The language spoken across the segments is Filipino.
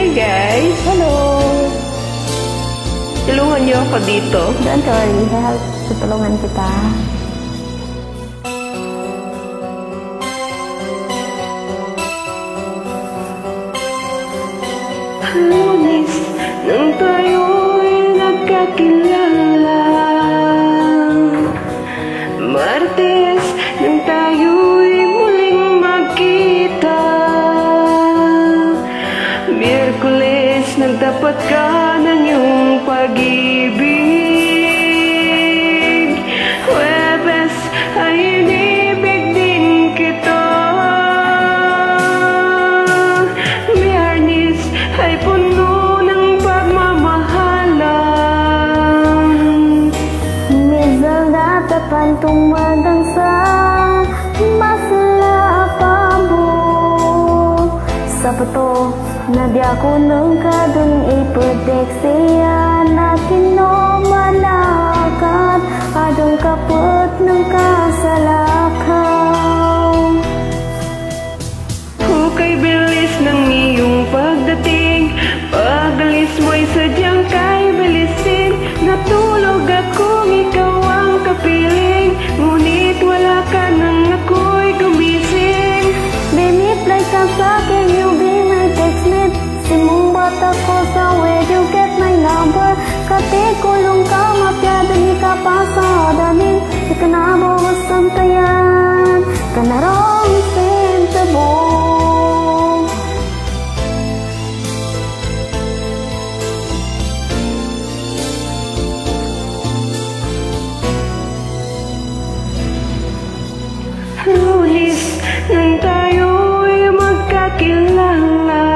Hi guys! Hello! Tulungan niyo ako dito. Don't worry, help. Tutulungan kita. Lunes nang tayo'y nagkakilala, Martes nang tayo'y muling magkita, Miyerkules nagtapat ka ng iyong pag-ibig, Huwebes ay inibig din kita, Biyernes ay puno ng pagmamahalan, Mizalda tapan tumadang sa masala pabo. Sabato na di ako nang kadun iproteksiya na kinomanakat adong kaput ng kasalakaw. Hukay bilis ng iyong pagdating, pag-alis mo'y sadyang kay bilisin. Natulog akong ikaw ang kapiling, ngunit wala ka nang ako'y gumising. Biniply ka sa'kin, you be my textmate. Simumbat ako sa where you get my number. Katikulong ka, mapyado ni ka pa sa daning. Ikanabos ang tayan, kanarong sentable. Lunes nang tayo'y magkakilala,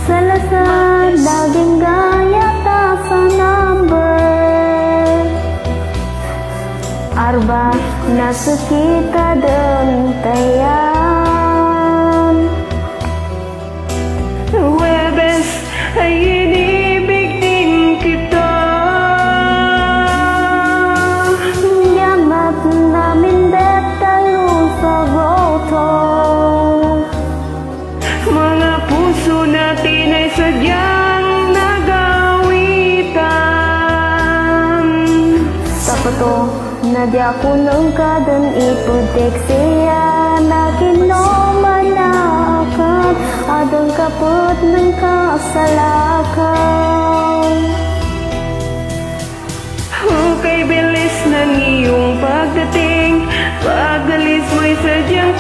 Salasad, daging gaya ta sa number. Arba, nasa kita dong tayan. Huwebes ay inibig din kita, Yamat namin detalo sa goto. mga puso natin ay sadyang nagawitan. Sapato, na di ako nang kadang iproteksiya na kinomanakat adong kaput ng kasalakaw. Hukay bilis ng iyong pagdating, pag-alis mo'y sadyang